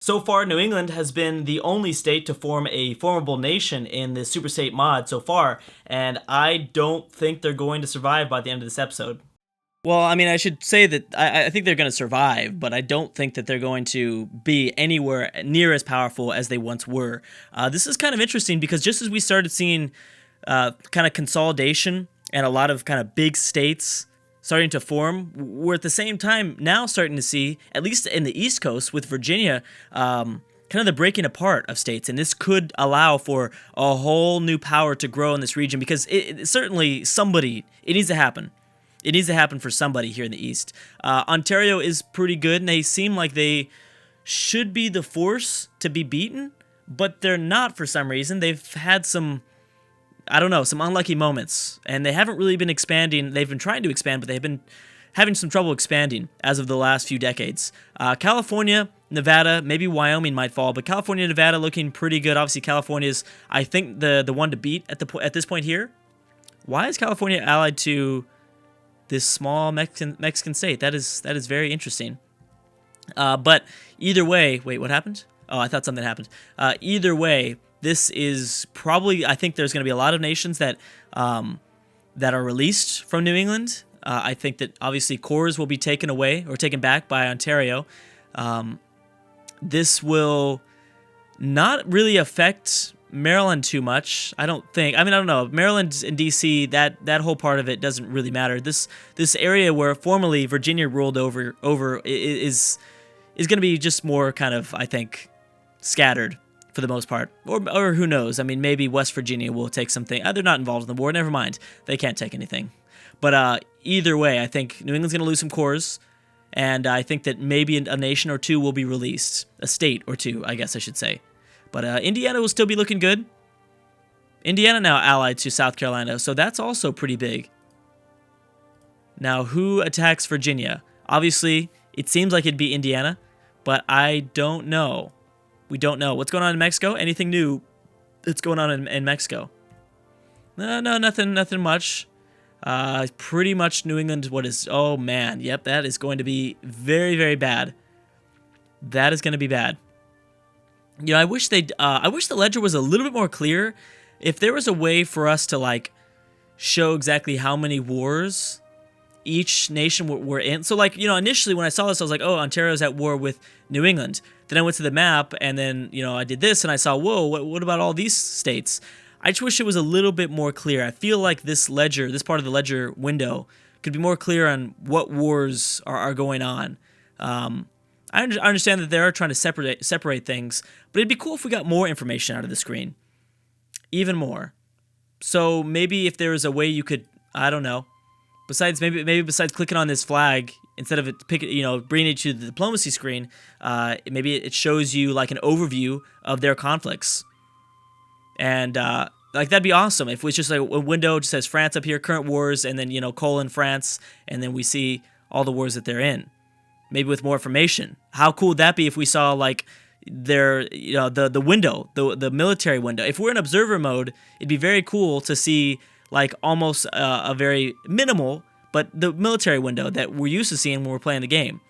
So far, New England has been the only state to form a formable nation in the Superstate mod so far, and I don't think they're going to survive by the end of this episode. Well, I mean, I should say that I think they're going to survive, but I don't think that they're going to be anywhere near as powerful as they once were. This is kind of interesting because just as we started seeing kind of consolidation and a lot of kind of big states starting to form, we're at the same time now starting to see, at least in the East Coast with Virginia, kind of the breaking apart of states. And this could allow for a whole new power to grow in this region because certainly it needs to happen. It needs to happen for somebody here in the East. Ontario is pretty good, and they seem like they should be the force to be beaten, but they're not for some reason. They've had some unlucky moments, and they haven't really been expanding. They've been trying to expand, but they've been having some trouble expanding as of the last few decades. California, Nevada, maybe Wyoming might fall, but California, Nevada looking pretty good. Obviously, California is, I think, the one to beat at this point here. Why is California allied to this small Mexican state? That is very interesting. But either way, wait, what happened? Oh, I thought something happened. Either way, this is probably, I think there's going to be a lot of nations that that are released from New England. I think that obviously cores will be taken away or taken back by Ontario. This will not really affect Maryland too much, I don't think. I mean, I don't know. Maryland and D.C., that whole part of it doesn't really matter. This area where formerly Virginia ruled over is going to be just more kind of, I think, scattered for the most part. Or who knows? I mean, maybe West Virginia will take something. They're not involved in the war. Never mind. They can't take anything. But either way, I think New England's going to lose some cores, and I think that maybe a nation or two will be released. A state or two, I guess I should say. But Indiana will still be looking good. Indiana now allied to South Carolina, so that's also pretty big. Now, who attacks Virginia? Obviously, it seems like it'd be Indiana, but I don't know. We don't know. What's going on in Mexico? Anything new that's going on in Mexico? No, nothing much. Pretty much New England, oh man, yep, that is going to be very, very bad. That is going to be bad. You know, I wish the ledger was a little bit more clear. If there was a way for us to like show exactly how many wars each nation were in. So like, you know, initially when I saw this, I was like, oh, Ontario's at war with New England. Then I went to the map and then, you know, I did this and I saw, whoa, what about all these states? I just wish it was a little bit more clear. I feel like this part of the ledger window could be more clear on what wars are going on. I understand that they are trying to separate things, but it'd be cool if we got more information out of the screen. Even more. So maybe if there was a way you could, I don't know, besides clicking on this flag, instead of bringing it to the diplomacy screen, maybe it shows you like an overview of their conflicts. And like that'd be awesome if it was just like a window just says France up here, current wars, and then, you know, colon France, and then we see all the wars that they're in. Maybe with more information. How cool would that be if we saw like their, you know, the window, the military window? If we're in observer mode, it'd be very cool to see like almost a very minimal, but the military window that we're used to seeing when we're playing the game.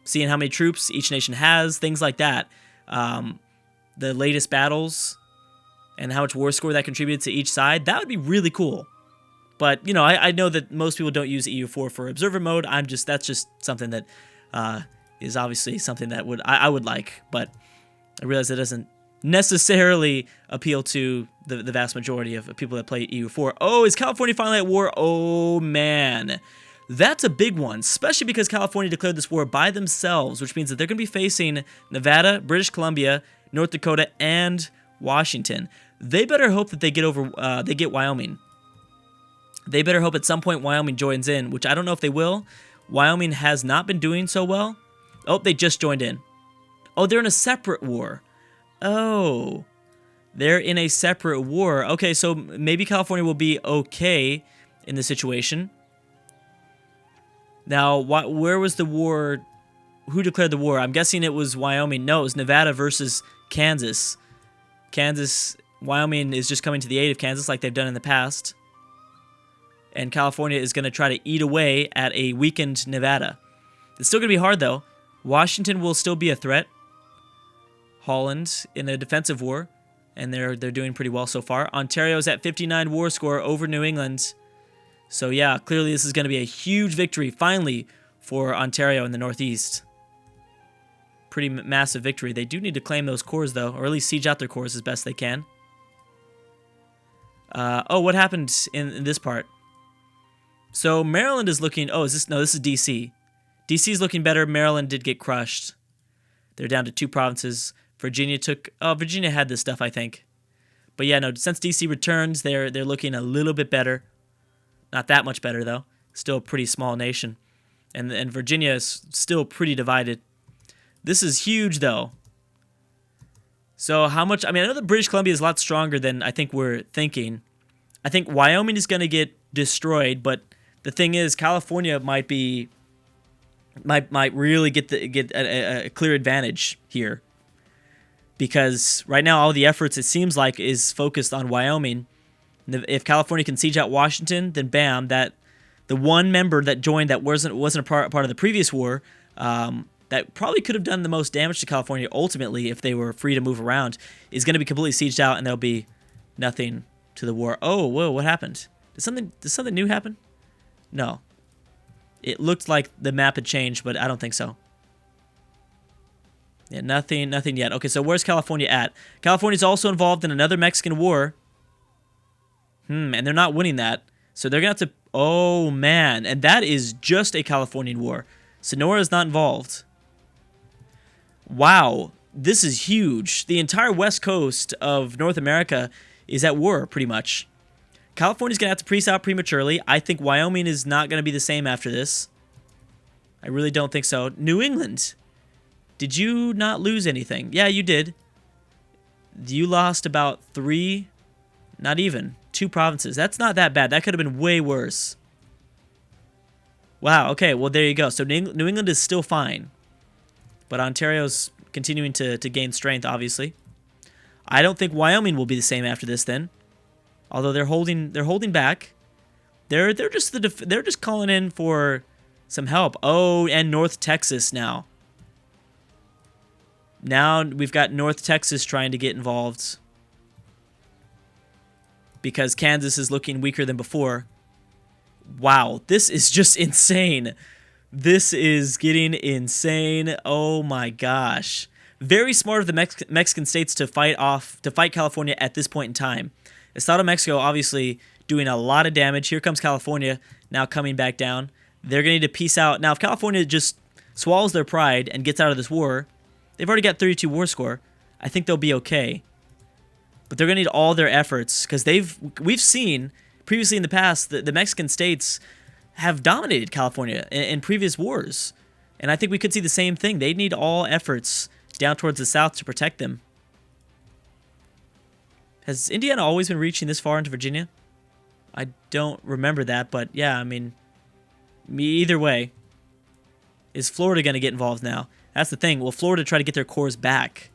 Seeing how many troops each nation has, things like that. The latest battles and how much war score that contributed to each side. That would be really cool. But, you know, I know that most people don't use EU4 for observer mode. That's just something that is obviously something that I would like, but I realize it doesn't necessarily appeal to the vast majority of people that play EU4. Oh, is California finally at war? Oh, man. That's a big one, especially because California declared this war by themselves, which means that they're going to be facing Nevada, British Columbia, North Dakota, and Washington. They better hope that they get Wyoming. They better hope at some point Wyoming joins in, which I don't know if they will. Wyoming has not been doing so well. Oh, they just joined in. Oh, they're in a separate war. Oh, they're in a separate war. Okay, so maybe California will be okay in this situation. Now, where was the war? Who declared the war? I'm guessing it was Wyoming. No, it was Nevada versus Kansas. Wyoming is just coming to the aid of Kansas like they've done in the past. And California is going to try to eat away at a weakened Nevada. It's still going to be hard, though. Washington will still be a threat. Holland in a defensive war, and they're doing pretty well so far. Ontario's at 59 war score over New England. So yeah, clearly this is going to be a huge victory, finally, for Ontario in the Northeast. Pretty massive victory. They do need to claim those cores, though, or at least siege out their cores as best they can. Oh, what happened in this part? So Maryland is looking... Oh, is this... No, this is D.C. D.C. is looking better. Maryland did get crushed. They're down to 2 provinces. Virginia took... Oh, Virginia had this stuff, I think. But yeah, no, since D.C. returns, they're looking a little bit better. Not that much better, though. Still a pretty small nation. And Virginia is still pretty divided. This is huge, though. So how much... I mean, I know that British Columbia is a lot stronger than I think we're thinking. I think Wyoming is going to get destroyed, but the thing is, California might really get a clear advantage here. Because right now, all the efforts, it seems like, is focused on Wyoming. If California can siege out Washington, then bam, that the one member that joined that wasn't a part of the previous war, that probably could have done the most damage to California ultimately if they were free to move around, is going to be completely sieged out, and there'll be nothing to the war. Oh, whoa, what happened? Did something new happen? No. It looked like the map had changed, but I don't think so. Yeah, nothing yet. Okay, so where's California at? California's also involved in another Mexican war. And they're not winning that. So they're going to have to... Oh, man. And that is just a Californian war. Sonora is not involved. Wow. This is huge. The entire west coast of North America is at war, pretty much. California's going to have to peace out prematurely. I think Wyoming is not going to be the same after this. I really don't think so. New England. Did you not lose anything? Yeah, you did. You lost about 3... Not even. 2 provinces. That's not that bad. That could have been way worse. Wow, okay, well, there you go. So New England is still fine. But Ontario's continuing to gain strength, obviously. I don't think Wyoming will be the same after this, then. Although they're holding back. They're just calling in for some help. Oh, and North Texas now. Now we've got North Texas trying to get involved. Because Kansas is looking weaker than before. Wow, this is just insane. This is getting insane. Oh my gosh. Very smart of the Mexican states to fight California at this point in time. Estado of Mexico obviously doing a lot of damage. Here comes California now coming back down. They're going to need to peace out. Now, if California just swallows their pride and gets out of this war, they've already got 32 war score. I think they'll be okay. But they're going to need all their efforts because we've seen previously in the past that the Mexican states have dominated California in previous wars. And I think we could see the same thing. They need all efforts down towards the south to protect them. Has Indiana always been reaching this far into Virginia? I don't remember that, but yeah, I mean, either way. Is Florida going to get involved now? That's the thing. Will Florida try to get their cores back?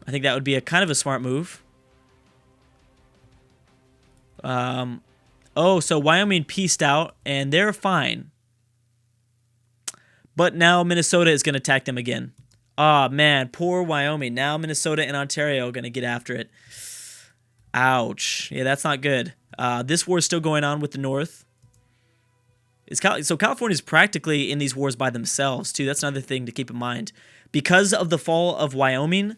I think that would be a kind of a smart move. Oh, so Wyoming peaced out, and they're fine. But now Minnesota is going to attack them again. Ah, man, poor Wyoming. Now Minnesota and Ontario are going to get after it. Ouch. Yeah, that's not good. This war is still going on with the North. So California is practically in these wars by themselves, too. That's another thing to keep in mind. Because of the fall of Wyoming,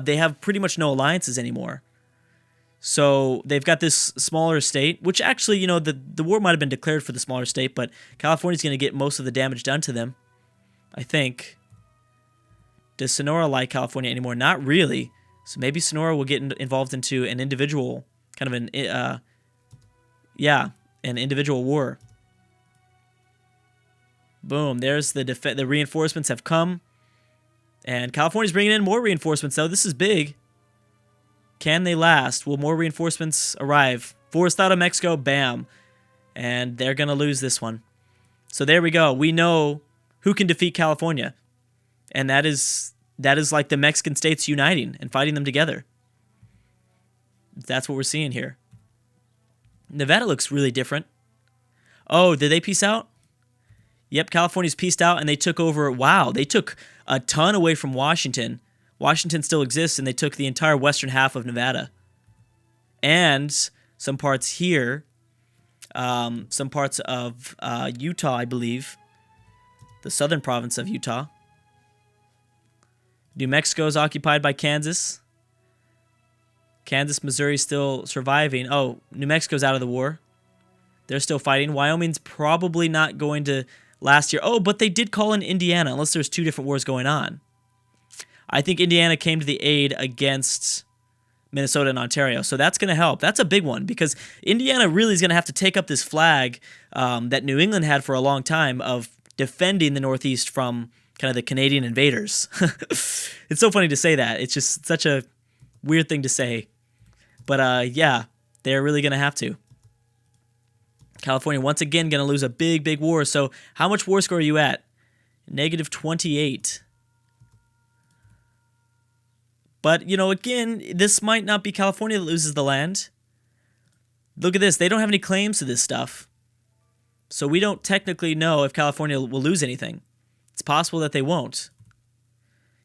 they have pretty much no alliances anymore. So they've got this smaller state, which actually, the war might have been declared for the smaller state, but California's going to get most of the damage done to them, I think. Does Sonora like California anymore? Not really. So maybe Sonora will get involved into an individual, kind of an individual war. Boom, there's the reinforcements have come. And California's bringing in more reinforcements, though. This is big. Can they last? Will more reinforcements arrive? Forced out of Mexico, bam. And they're going to lose this one. So there we go. We know who can defeat California. And that is like the Mexican states uniting and fighting them together. That's what we're seeing here. Nevada looks really different. Oh, did they peace out? Yep, California's peaced out and they took over. Wow, they took a ton away from Washington. Washington still exists, and they took the entire western half of Nevada. And some parts here, some parts of Utah, I believe. The southern province of Utah. New Mexico is occupied by Kansas. Kansas, Missouri still surviving. Oh, New Mexico's out of the war. They're still fighting. Wyoming's probably not going to last year. Oh, but they did call in Indiana, unless there's two different wars going on. I think Indiana came to the aid against Minnesota and Ontario, so that's going to help. That's a big one, because Indiana really is going to have to take up this flag that New England had for a long time of defending the Northeast from kind of the Canadian invaders. It's so funny to say that. It's just such a weird thing to say. But yeah, they're really going to have to. California, once again, going to lose a big, big war. So how much war score are you at? Negative 28. But, you know, again, this might not be California that loses the land. Look at this. They don't have any claims to this stuff. So we don't technically know if California will lose anything. It's possible that they won't.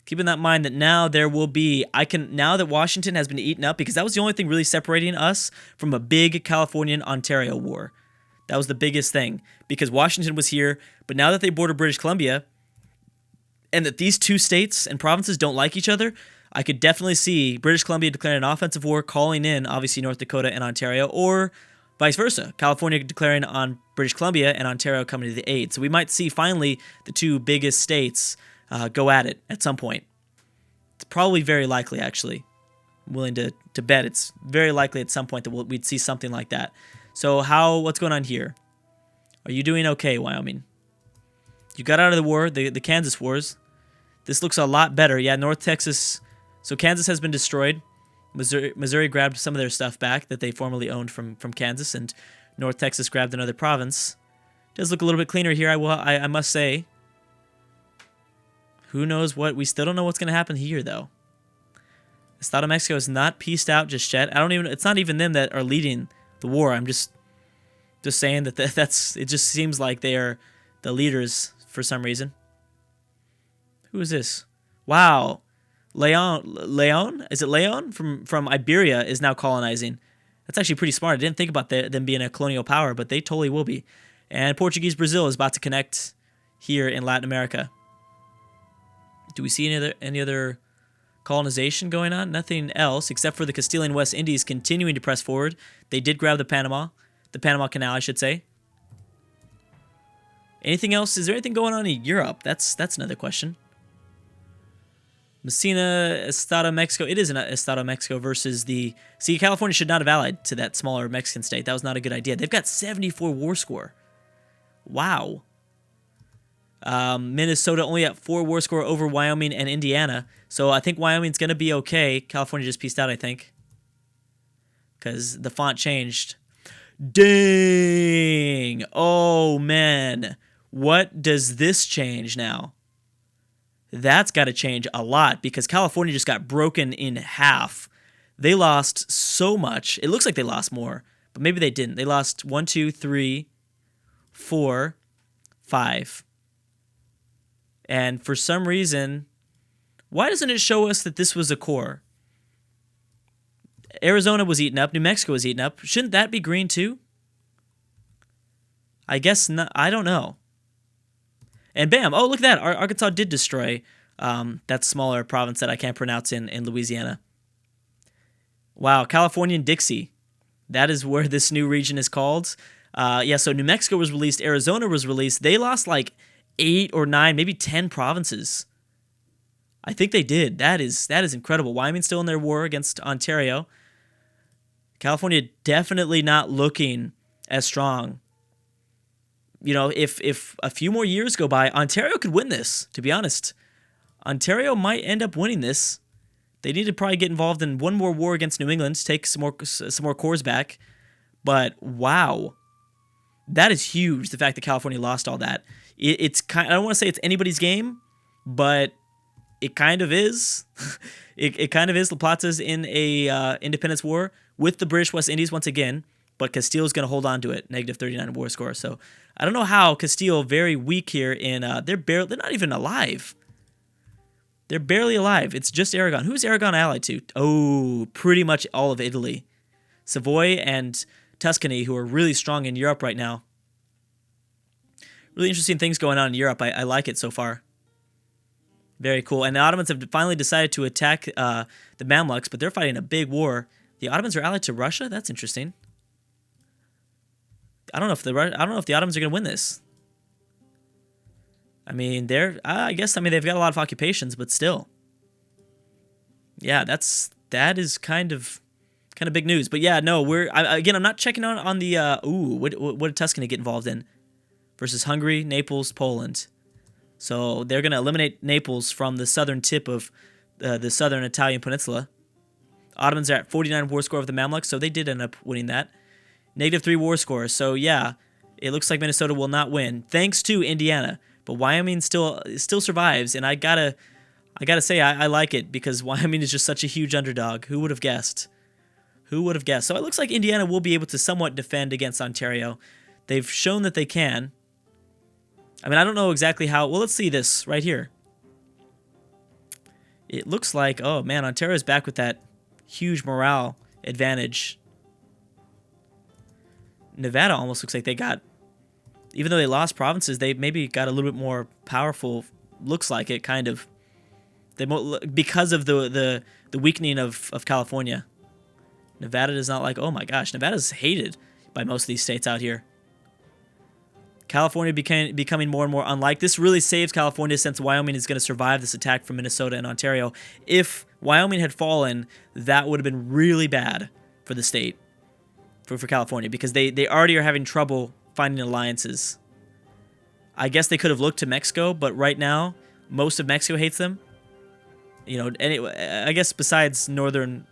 Keeping that in mind that now there will be, now that Washington has been eaten up, because that was the only thing really separating us from a big Californian-Ontario war. That was the biggest thing, because Washington was here, but now that they border British Columbia, and that these two states and provinces don't like each other, I could definitely see British Columbia declaring an offensive war, calling in, obviously, North Dakota and Ontario, or vice versa, California declaring on British Columbia and Ontario coming to the aid. So we might see, finally, the two biggest states go at it at some point. It's probably very likely, actually. I'm willing to bet it's very likely at some point that we'd see something like that. So what's going on here? Are you doing okay, Wyoming? You got out of the war, the Kansas wars. This looks a lot better. Yeah, North Texas. So Kansas has been destroyed. Missouri grabbed some of their stuff back that they formerly owned from Kansas, and North Texas grabbed another province. Does look a little bit cleaner here, I must say. Who knows what? We still don't know what's going to happen here, though. Estado Mexico is not pieced out just yet. It's not even them that are leading the war. I'm just saying that that's. It just seems like they are the leaders for some reason. Who is this? Wow, Leon? Is it Leon from Iberia is now colonizing? That's actually pretty smart. I didn't think about them being a colonial power, but they totally will be. And Portuguese Brazil is about to connect here in Latin America. Do we see any other colonization going on? Nothing else except for the Castilian West Indies continuing to press forward. They did grab the Panama Canal, I should say. Anything else? Is there anything going on in Europe? That's another question. Messina, Estado Mexico. It is an Estado Mexico versus the... See, California should not have allied to that smaller Mexican state. That was not a good idea. They've got 74 war score. Wow. Minnesota only at 4 war score over Wyoming and Indiana. So I think Wyoming's going to be okay. California just pieced out, I think. Because the font changed. Dang! Oh, man. What does this change now? That's got to change a lot because California just got broken in half. They lost so much. It looks like they lost more, but maybe they didn't. They lost 1, 2, 3, 4, 5. And for some reason, why doesn't it show us that this was a core? Arizona was eaten up. New Mexico was eaten up. Shouldn't that be green too? I guess not. I don't know. And bam! Oh, look at that. Arkansas did destroy that smaller province that I can't pronounce in Louisiana. Wow, California and Dixie. That is where this new region is called. Yeah, so New Mexico was released. Arizona was released. They lost like 8 or 9, maybe 10 provinces. I think they did. That is incredible. Wyoming's still in their war against Ontario. California definitely not looking as strong. You know, if a few more years go by, Ontario could win this, to be honest. Ontario might end up winning this. They need to probably get involved in one more war against New England, take some more cores back. But wow, that is huge, the fact that California lost all that. It's kind. I don't want to say it's anybody's game, but it kind of is. it kind of is. La Plata's in a independence war with the British West Indies once again, but Castile's going to hold on to it, negative 39 war score. So I don't know how Castile, very weak here in they're not even alive. They're barely alive. It's just Aragon. Who's Aragon allied to? Oh, pretty much all of Italy. Savoy and Tuscany, who are really strong in Europe right now. Really interesting things going on in Europe. I like it so far. Very cool. And the Ottomans have finally decided to attack the Mamluks, but they're fighting a big war. The Ottomans are allied to Russia? That's interesting. I don't know if the Ottomans are going to win this. I mean, I guess they've got a lot of occupations, but still. Yeah, that is kind of big news. But yeah, no, I'm not checking on the what did Tuscany get involved in? Versus Hungary, Naples, Poland. So they're going to eliminate Naples from the southern tip of the southern Italian peninsula. Ottomans are at 49 war score of the Mamluks, so they did end up winning that. -3 war score. So yeah, it looks like Minnesota will not win, thanks to Indiana. But Wyoming still survives, and I gotta say I like it because Wyoming is just such a huge underdog. Who would have guessed? Who would have guessed? So it looks like Indiana will be able to somewhat defend against Ontario. They've shown that they can. I mean, I don't know exactly how. Well, let's see this right here. It looks like, oh man, Ontario's back with that huge morale advantage. Nevada almost looks like they got, even though they lost provinces, they maybe got a little bit more powerful. Looks like it, kind of. Because of the weakening of California. Nevada does not like, oh my gosh, Nevada's hated by most of these states out here. California becoming more and more unlike. This really saves California since Wyoming is going to survive this attack from Minnesota and Ontario. If Wyoming had fallen, that would have been really bad for the state, for California, because they already are having trouble finding alliances. I guess they could have looked to Mexico, but right now, most of Mexico hates them. You know, anyway, I guess besides the northern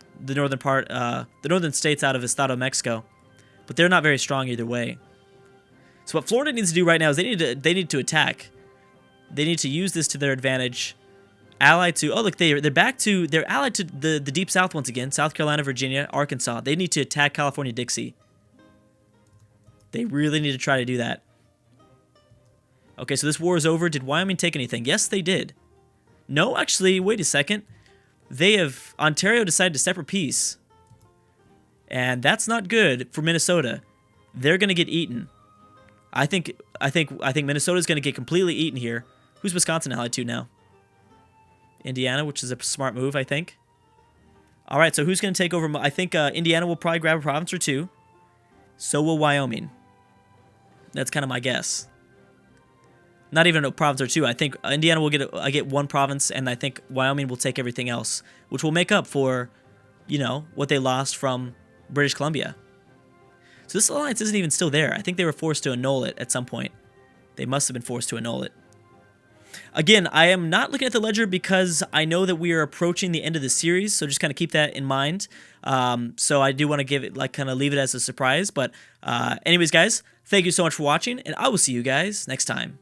part, the northern states out of Estado, Mexico, but they're not very strong either way. So what Florida needs to do right now is they need to attack. They need to use this to their advantage. Allied to, oh look, they're allied to the deep south once again. South Carolina, Virginia, Arkansas. They need to attack California, Dixie. They really need to try to do that. Okay, so this war is over. Did Wyoming take anything? Yes, they did. No, actually, wait a second. Ontario decided to separate peace. And that's not good for Minnesota. They're going to get eaten. I think Minnesota's going to get completely eaten here. Who's Wisconsin allied to now? Indiana, which is a smart move, I think. All right, so who's going to take over? I think Indiana will probably grab a province or two. So will Wyoming. That's kind of my guess. Not even a province or two. I think Indiana will get one province, and I think Wyoming will take everything else, which will make up for, you know, what they lost from British Columbia. So this alliance isn't even still there. I think they were forced to annul it at some point. They must have been forced to annul it. Again, I am not looking at the ledger because I know that we are approaching the end of the series, so just kind of keep that in mind. So I do want to give it, kind of leave it as a surprise. But anyways, guys, thank you so much for watching, and I will see you guys next time.